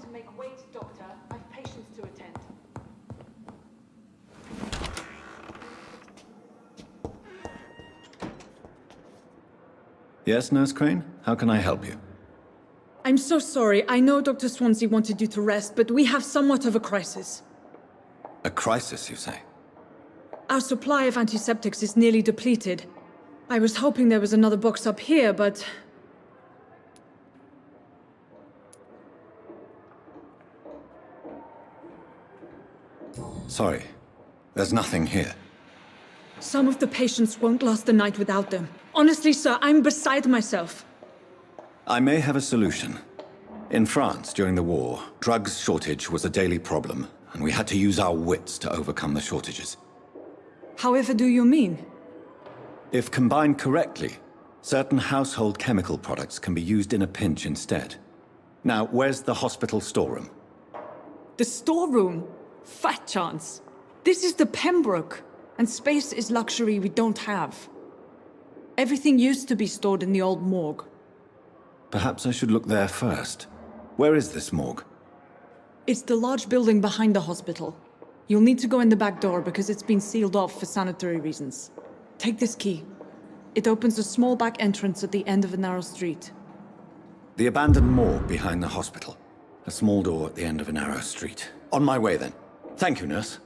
to make wait, Doctor. I've patients to attend. Yes, Nurse Crane? How can I help you? I'm so sorry. I know Dr. Swansea wanted you to rest, but we have somewhat of a crisis. A crisis, you say? Our supply of antiseptics is nearly depleted. I was hoping there was another box up here, but... Sorry. There's nothing here. Some of the patients won't last the night without them. Honestly, sir, I'm beside myself. I may have a solution. In France, during the war, drugs shortage was a daily problem, and we had to use our wits to overcome the shortages. However do you mean? If combined correctly, certain household chemical products can be used in a pinch instead. Now, where's the hospital storeroom? The storeroom? Fat chance. This is the Pembroke, and space is luxury we don't have. Everything used to be stored in the old morgue. Perhaps I should look there first. Where is this morgue? It's the large building behind the hospital. You'll need to go in the back door because it's been sealed off for sanitary reasons. Take this key. It opens a small back entrance at the end of a narrow street. The abandoned morgue behind the hospital. A small door at the end of a narrow street. On my way then. Thank you, nurse.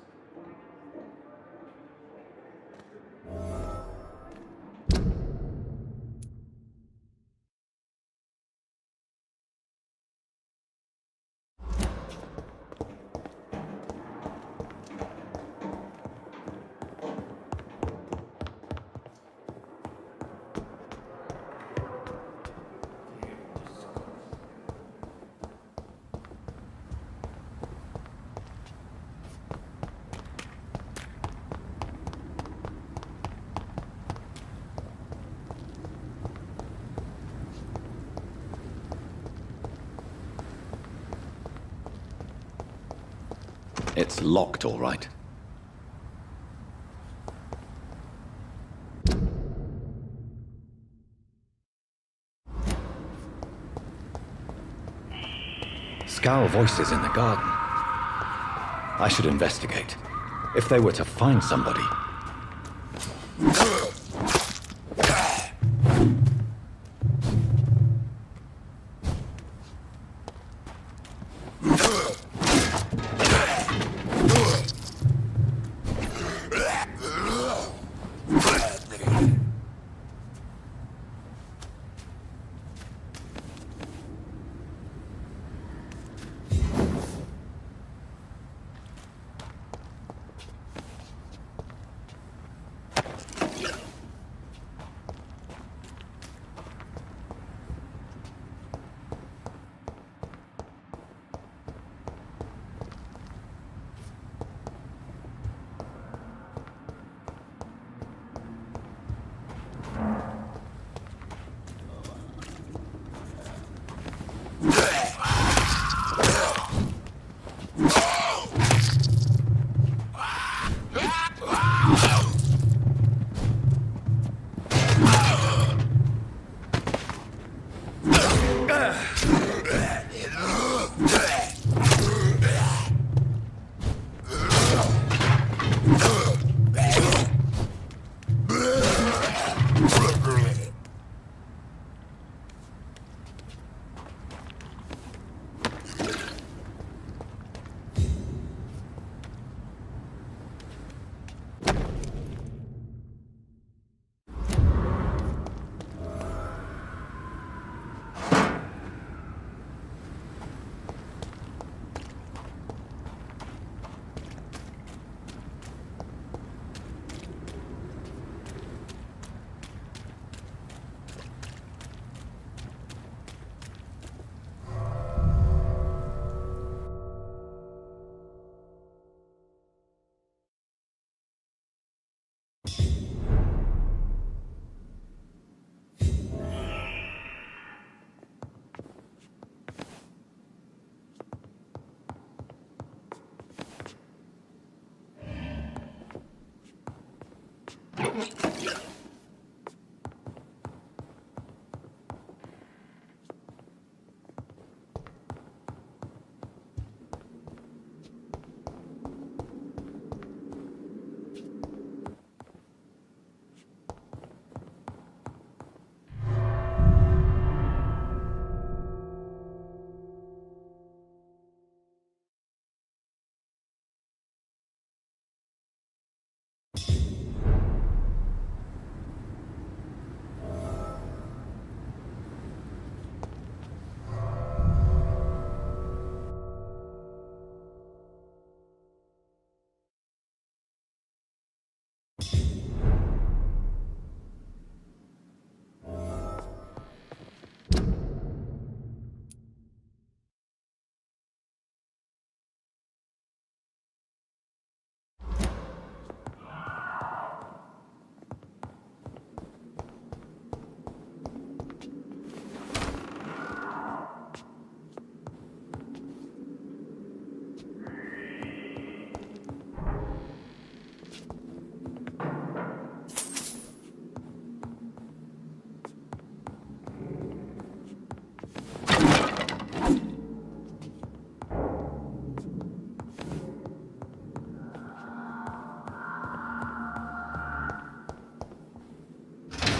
It's locked, all right. Scowl voices in the garden. I should investigate. If they were to find somebody...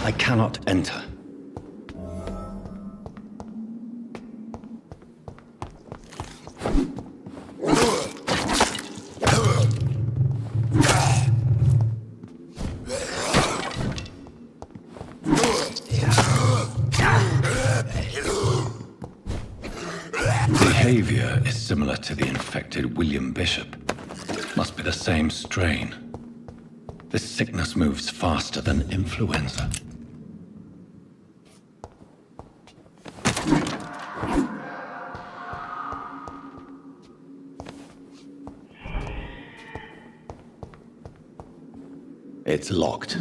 I cannot enter. Behavior is similar to the infected William Bishop. Must be the same strain. This sickness moves faster than influenza. It's locked.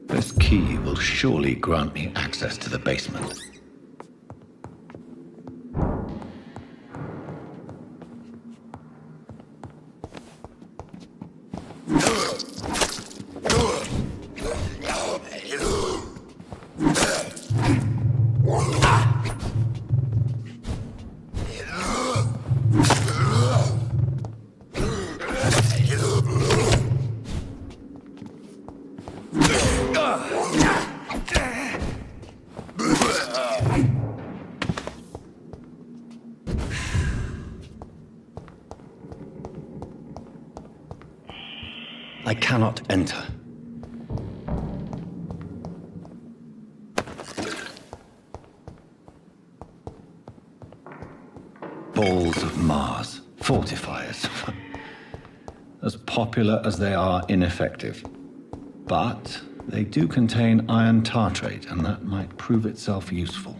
This key will surely grant me access to the basement. I cannot enter. Balls of Mars, fortifiers. As popular as they are ineffective. But they do contain iron tartrate, and that might prove itself useful.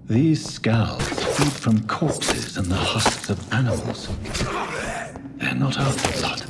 These scowls feed from corpses and the husks of animals. They're not after blood.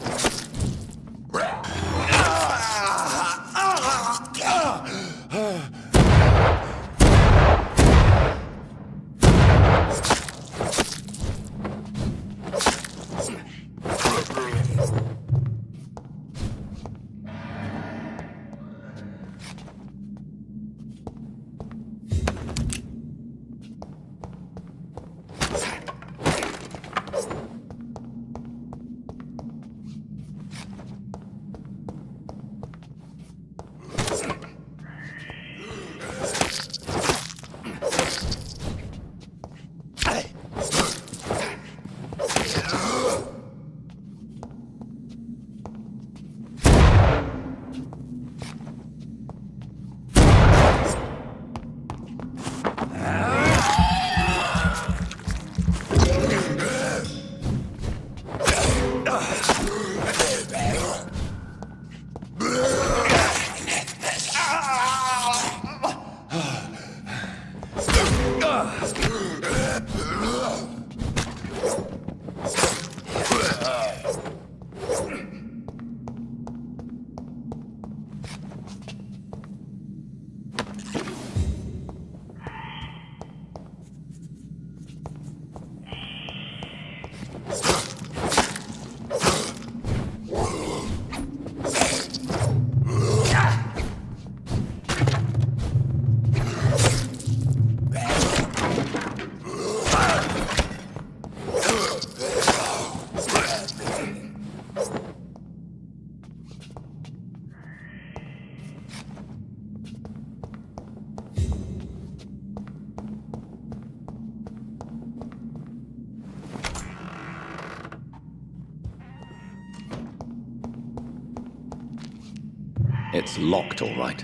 It's locked, all right.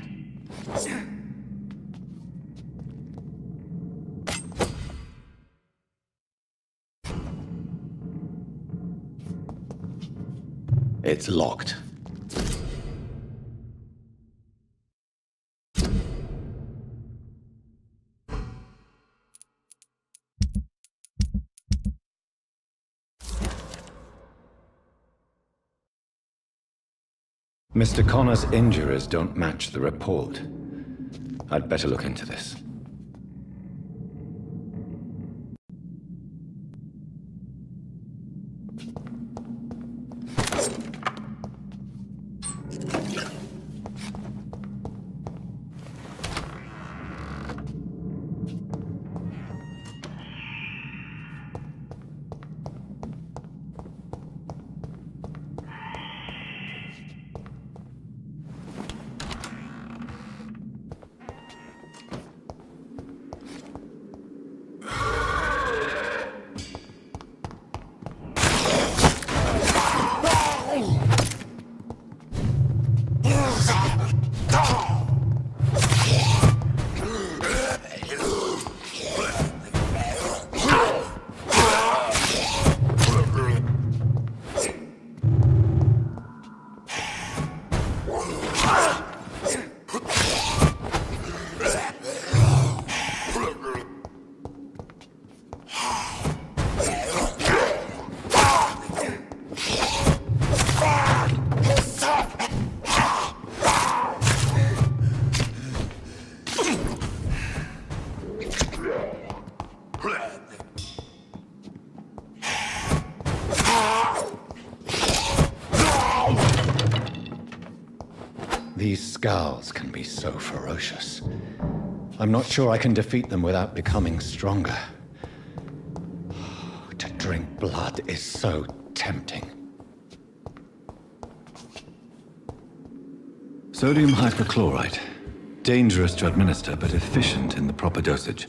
It's locked. Mr. Connor's injuries don't match the report. I'd better look into this. These scowls can be so ferocious. I'm not sure I can defeat them without becoming stronger. To drink blood is so tempting. Sodium hypochlorite. Dangerous to administer, but efficient in the proper dosage.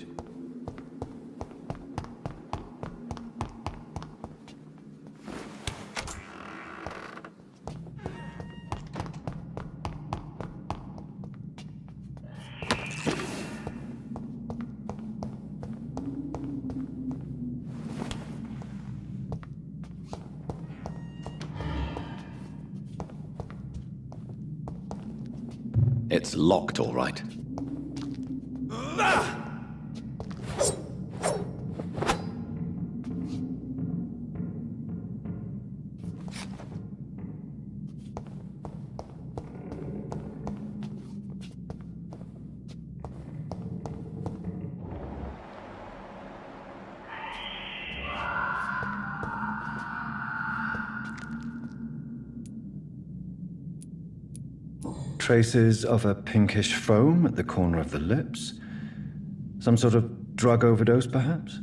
It's locked, all right. Traces of a pinkish foam at the corner of the lips. Some sort of drug overdose, perhaps?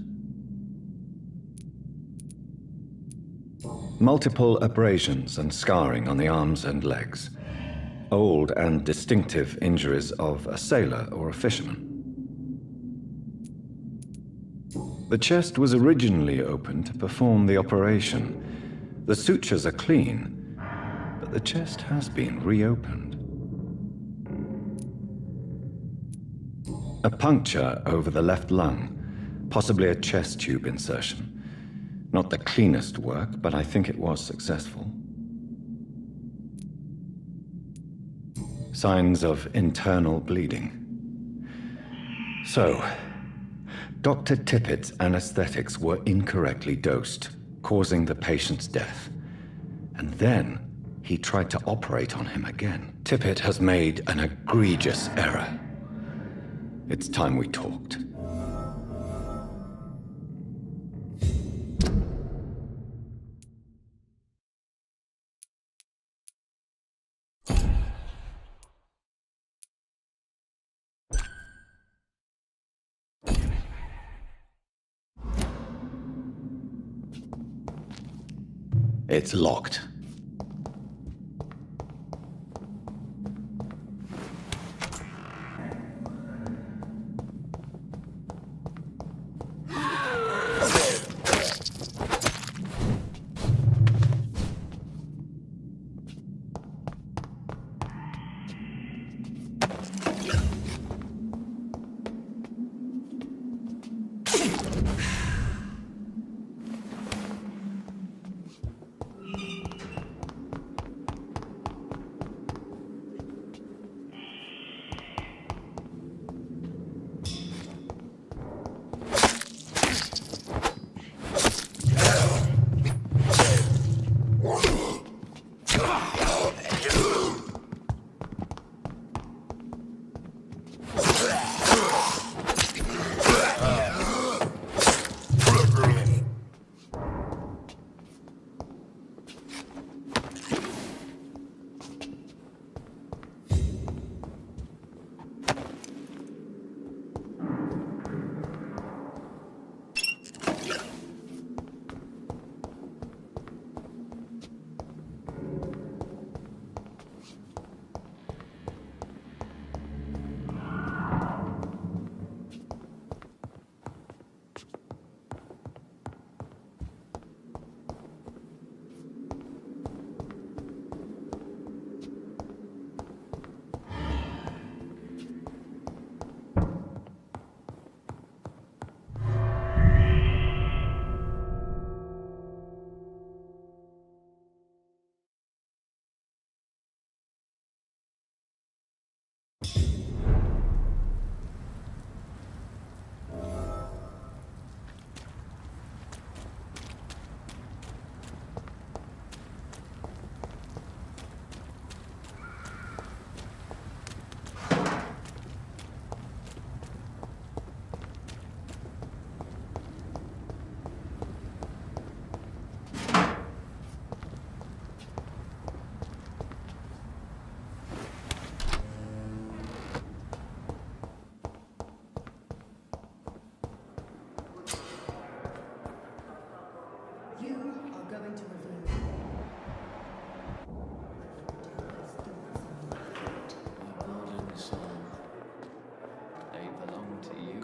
Multiple abrasions and scarring on the arms and legs. Old and distinctive injuries of a sailor or a fisherman. The chest was originally opened to perform the operation. The sutures are clean, but the chest has been reopened. A puncture over the left lung, possibly a chest tube insertion. Not the cleanest work, but I think it was successful. Signs of internal bleeding. So, Dr. Tippett's anesthetics were incorrectly dosed, causing the patient's death. And then he tried to operate on him again. Tippett has made an egregious error. It's time we talked. It's locked.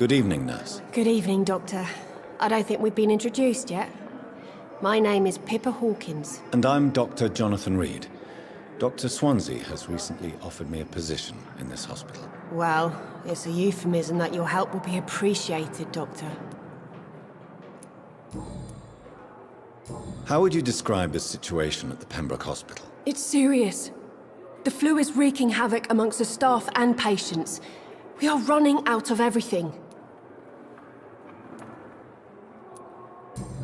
Good evening, nurse. Good evening, Doctor. I don't think we've been introduced yet. My name is Pippa Hawkins. And I'm Dr. Jonathan Reed. Dr. Swansea has recently offered me a position in this hospital. Well, it's a euphemism that your help will be appreciated, Doctor. How would you describe the situation at the Pembroke Hospital? It's serious. The flu is wreaking havoc amongst the staff and patients. We are running out of everything.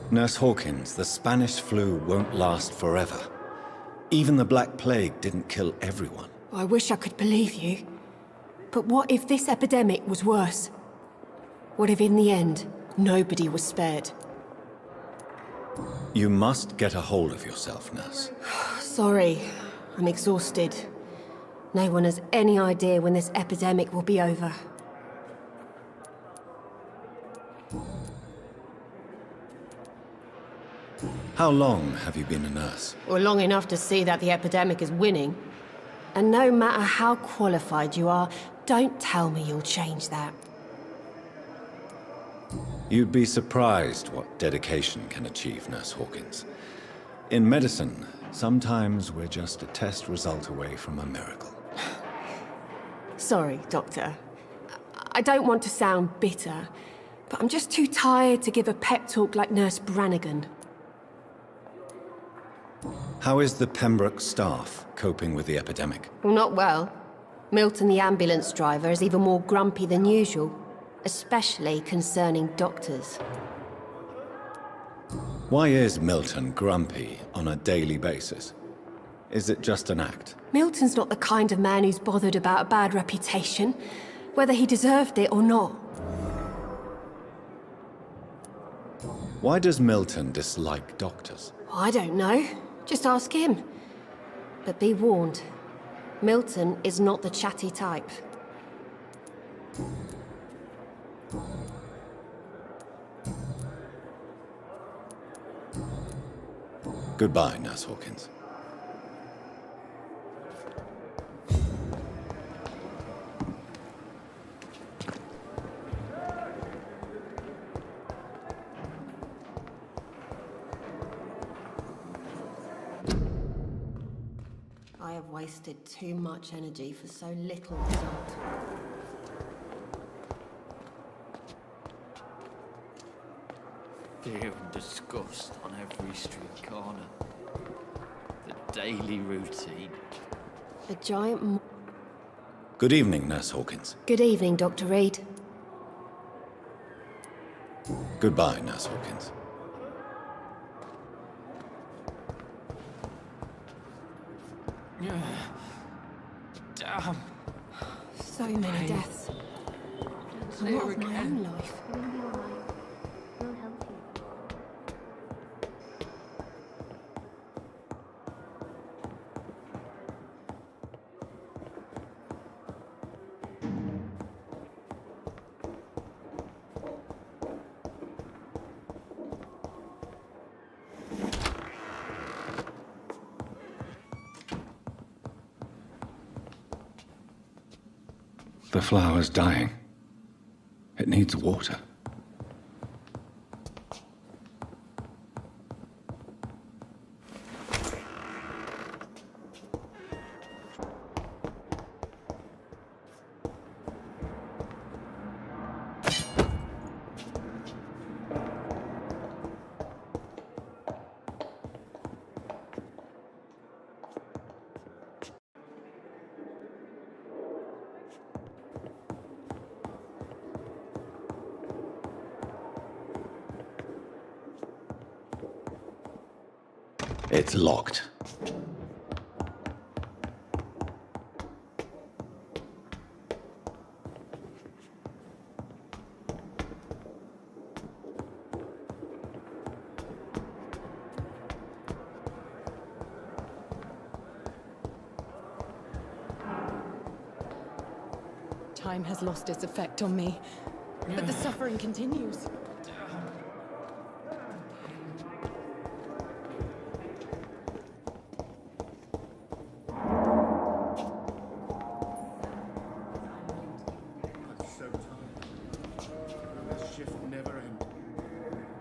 Nurse Hawkins, the Spanish flu won't last forever. Even the Black Plague didn't kill everyone. I wish I could believe you. But what if this epidemic was worse? What if in the end, nobody was spared? You must get a hold of yourself, nurse. Sorry, I'm exhausted. No one has any idea when this epidemic will be over. How long have you been a nurse? Or long enough to see that the epidemic is winning. And no matter how qualified you are, don't tell me you'll change that. You'd be surprised what dedication can achieve, Nurse Hawkins. In medicine, sometimes we're just a test result away from a miracle. Sorry, Doctor. I don't want to sound bitter, but I'm just too tired to give a pep talk like Nurse Brannigan. How is the Pembroke staff coping with the epidemic? Well, not well. Milton, the ambulance driver, is even more grumpy than usual, especially concerning doctors. Why is Milton grumpy on a daily basis? Is it just an act? Milton's not the kind of man who's bothered about a bad reputation, whether he deserved it or not. Why does Milton dislike doctors? I don't know. Just ask him. But be warned, Milton is not the chatty type. Goodbye, Nurse Hawkins. I have wasted too much energy for so little result. Fear and disgust on every street corner. The daily routine. A giant Good evening, Nurse Hawkins. Good evening, Dr. Reed. Goodbye, Nurse Hawkins. Damn. So many deaths. A Say lot her of my again. own life. We'll help you. The flower's dying. It needs water. It's locked. Time has lost its effect on me, but the suffering continues.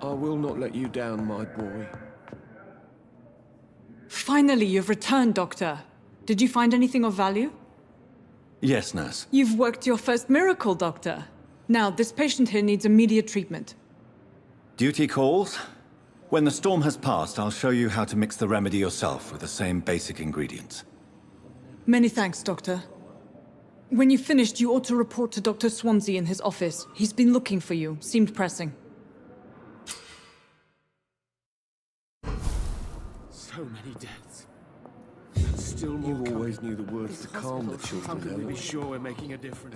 I will not let you down, my boy. Finally, you've returned, Doctor. Did you find anything of value? Yes, nurse. You've worked your first miracle, Doctor. Now, this patient here needs immediate treatment. Duty calls. When the storm has passed, I'll show you how to mix the remedy yourself with the same basic ingredients. Many thanks, Doctor. When you've finished, you ought to report to Dr. Swansea in his office. He's been looking for you. Seemed pressing. So many deaths. And still more. You always knew the words to calm the children. How can we be sure we're making a difference?